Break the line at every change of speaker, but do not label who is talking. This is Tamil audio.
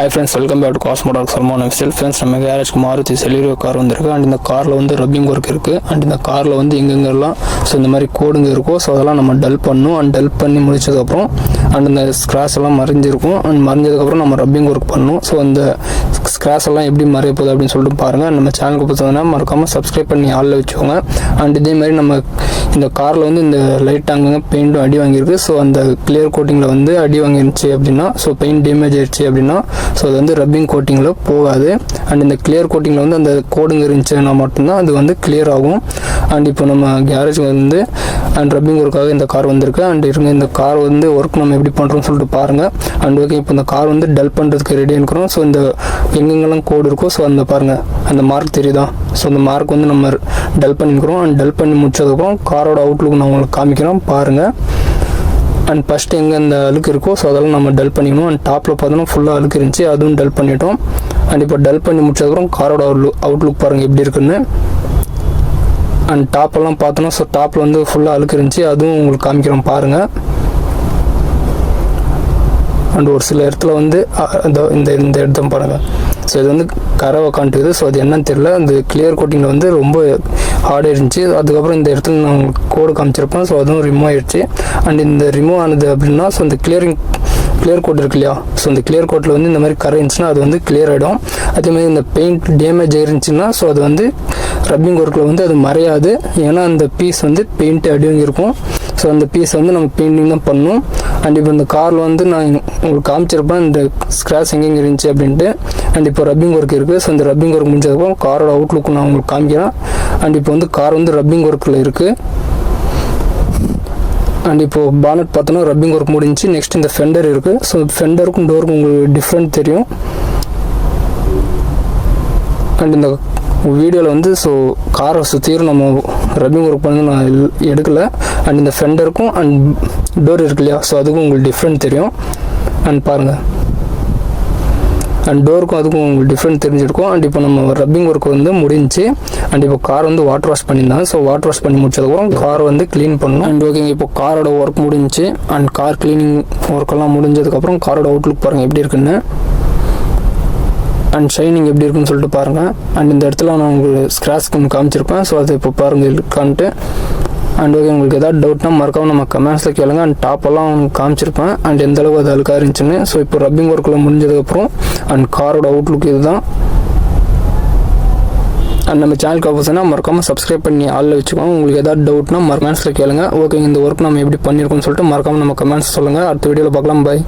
Hi friends, welcome back to Cosmodoc Salmon Excel. Friends, நம்ம கேரேஜ்க்கு மாருதி செலிரியோ கார் வந்திருக்கு. அண்ட் இந்த காரில் வந்து ரப்பிங் ஒர்க் இருக்குது. அண்ட் இந்த காரில் வந்து எங்கெங்கெல்லாம் ஸோ இந்த மாதிரி கோடுங்க இருக்கும். ஸோ அதெல்லாம் நம்ம டல் பண்ணணும். அண்ட் டல் பண்ணி முடிச்சதுக்கப்புறம் அண்ட் இந்த ஸ்க்ராட்ச் எல்லாம் மறைஞ்சிருக்கும். அண்ட் மறைஞ்சதுக்கப்புறம் நம்ம ரப்பிங் ஒர்க் பண்ணணும். ஸோ அந்த ஸ்க்ராட்ச் எல்லாம் எப்படி மறைய போகுது அப்படின்னு சொல்லிட்டு பாருங்கள். நம்ம சேனலுக்கு பார்த்தோன்னா மறக்காமல் சப்ஸ்கிரைப் பண்ணி ஆளில் வச்சுக்கோங்க. அண்ட் இதேமாதிரி நம்ம இந்த காரில் வந்து இந்த லைட் அங்கங்கே பெயிண்ட்டும் அடி வாங்கியிருக்கு. ஸோ அந்த கிளியர் கோட்டிங்கில் வந்து அடி வாங்கிருச்சு அப்படின்னா, ஸோ பெயிண்ட் டேமேஜ் ஆயிடுச்சு அப்படின்னா, ஸோ அது வந்து ரப்பிங் கோட்டிங்கில் போகாது. அண்ட் இந்த கிளியர் கோட்டிங்கில் வந்து அந்த கோடுங்க இருந்துச்சுன்னா மட்டும்தான் அது வந்து கிளியர் ஆகும். அண்ட் இப்போ நம்ம கேரேஜ் வந்து அண்ட் ரப்பிங் ஒர்க்காக இந்த கார் வந்திருக்கு. அண்ட் இருங்க இந்த கார் வந்து ஒர்க் நம்ம எப்படி பண்ணுறோம்னு சொல்லிட்டு பாருங்கள். அண்ட் ஓகே, இப்போ இந்த கார் வந்து டல் பண்ணுறதுக்கு ரெடியாக இருக்கிறோம். ஸோ இந்த எங்கெங்கெல்லாம் கோடு இருக்கோ ஸோ அந்த பாருங்கள், அந்த மார்க் தெரியுதா? ஸோ அந்த மார்க் வந்து நம்ம டல் பண்ணிக்கிறோம். அண்ட் டல் பண்ணி முடிச்சதுக்கப்புறம் காரோட அவுட்லுக் நான் உங்களுக்கு காமிக்கிறோம் பாருங்கள். அண்ட் ஃபஸ்ட்டு எங்கே அந்த அழுக்கு இருக்கோ ஸோ அதெல்லாம் நம்ம டல் பண்ணிக்கணும். அண்ட் டாப்பில் பார்த்தோன்னா ஃபுல்லாக அழுக்கு இருந்துச்சு, அதுவும் டல் பண்ணிட்டோம். அண்ட் இப்போ டல் பண்ணி முடிச்சதுக்கப்புறம் காரோட அவுட்லுக் பாருங்கள் எப்படி இருக்குன்னு. அண்ட் டாப்பெல்லாம் பார்த்தோன்னா ஸோ டாப்பில் வந்து ஃபுல்லாக அழுக்கு இருந்துச்சு, அதுவும் உங்களுக்கு காமிக்கிறோம் பாருங்கள். அண்ட் ஒரு சில இடத்துல வந்து இந்த இடத்த பாருங்கள். ஸோ இது வந்து கரவை காட்டுக்குது. ஸோ அது என்னன்னு தெரியல. அந்த கிளியர் கோட்டிங்கில் வந்து ரொம்ப ஹார்டாக இருந்துச்சு. அதுக்கப்புறம் இந்த இடத்துல நான் உங்களுக்கு கோடு காமிச்சிருப்பேன். ஸோ அதுவும் ரிமூவ் ஆகிடுச்சு. அண்ட் இந்த ரிமூவ் ஆனது அப்படின்னா ஸோ இந்த கிளியர் கோட் இருக்கு இல்லையா? ஸோ இந்த கிளியர் கோட்டில் வந்து இந்த மாதிரி கரை இருந்துச்சுன்னா அது வந்து கிளியர் ஆகிடும். அதேமாதிரி இந்த பெயிண்ட் டேமேஜ் ஆயிருந்துச்சுன்னா ஸோ அது வந்து ரப்பிங் ஒர்க்கில் வந்து அது மறையாது. ஏன்னா அந்த பீஸ் வந்து பெயிண்ட் அடிவங்க இருக்கும். ஸோ அந்த பீஸ் வந்து நம்ம பெயிண்டிங் தான் பண்ணணும். அண்ட் இப்போ இந்த காரில் வந்து நான் உங்களுக்கு காமிச்சிருப்பேன் இந்த ஸ்க்ராட்ச் எங்கெங்கே இருந்துச்சு அப்படின்ட்டு. அண்ட் இப்போ ரப்பிங் ஒர்க் இருக்குது. ஸோ இந்த ரப்பிங் ஒர்க் முடிஞ்சதுக்கப்புறம் காரோட அவுட்லுக் நான் உங்களுக்கு காமிக்கிறேன். அண்ட் இப்போ வந்து கார் வந்து ரப்பிங் ஒர்க்கில் இருக்குது. அண்ட் இப்போது பானட் பார்த்தோன்னா ரப்பிங் ஒர்க் முடிஞ்சு. நெக்ஸ்ட் இந்த ஃபெண்டர் இருக்குது. ஸோ ஃபெண்டருக்கும் டோருக்கும் உங்களுக்கு டிஃப்ரெண்ட் தெரியும். அண்ட் இந்த வீடியோவில் வந்து ஸோ காரை சுற்றியும் நம்ம ரப்பிங் ஒர்க் பண்ணி நான் எடுக்கலை. அண்ட் இந்த ஃபெண்டருக்கும் அண்ட் டோர் இருக்கு இல்லையா? ஸோ அதுக்கும் உங்களுக்கு டிஃப்ரெண்ட் தெரியும். அண்ட் பாருங்கள், அண்ட் டோருக்கும் அதுக்கும் உங்களுக்கு டிஃப்ரெண்ட் தெரிஞ்சிருக்கும். அண்ட் இப்போ நம்ம ரப்பிங் ஒர்க் வந்து முடிஞ்சு. அண்ட் இப்போ கார் வந்து வாட்டர் வாஷ் பண்ணியிருந்தாங்க. ஸோ வாட்டர் வாஷ் பண்ணி முடிச்சதுக்கப்புறம் கார் வந்து க்ளீன் பண்ணணும். அண்ட் ஓகேங்க, இப்போ காரோட ஒர்க் முடிஞ்சு. அண்ட் கார் க்ளீனிங் ஒர்க்கெல்லாம் முடிஞ்சதுக்கப்புறம் காரோட அவுட்லுக் பாருங்கள் எப்படி இருக்குன்னு. அண்ட் ஷைனிங் எப்படி இருக்குன்னு சொல்லிட்டு பாருங்கள். அண்ட் இந்த இடத்துல நான் உங்களுக்கு ஸ்க்ராட்ச் கொஞ்சம் காமிச்சிருப்பேன். ஸோ அது இப்போ பாருங்கள் இருக்கான்ட்டு. அண்ட் ஓகே, உங்களுக்கு எதாவது டவுட்னா மறக்காமல் நம்ம கமெண்ட்ஸில் கேளுங்க. அண்ட் டாப்பெல்லாம் காமிச்சிருப்பேன் அண்ட் எந்த அளவுக்கு அது அழுக்காக இருந்துச்சுன்னு. ஸோ இப்போ ரப்பிங் ஒர்க்கில் முடிஞ்சதுக்கப்புறம் அண்ட் காரோட அவுட்லுக் இதுதான். அண்ட் நம்ம சேனலுக்கு ஆப்போசிட்னா மறக்காமல் சப்ஸ்கிரைப் பண்ணி ஆளில் வச்சுக்கோங்க. உங்களுக்கு எதாவது டவுட்னா கமெண்ட்ஸில் கேளுங்க. ஓகேங்க, இந்த ஒர்க் நம்ம எப்படி பண்ணியிருக்கோம்னு சொல்லிட்டு மறக்காமல் நம்ம கமெண்ட்ஸ் சொல்லுங்கள். அடுத்த வீடியோவில் பார்க்கலாம். பாய்.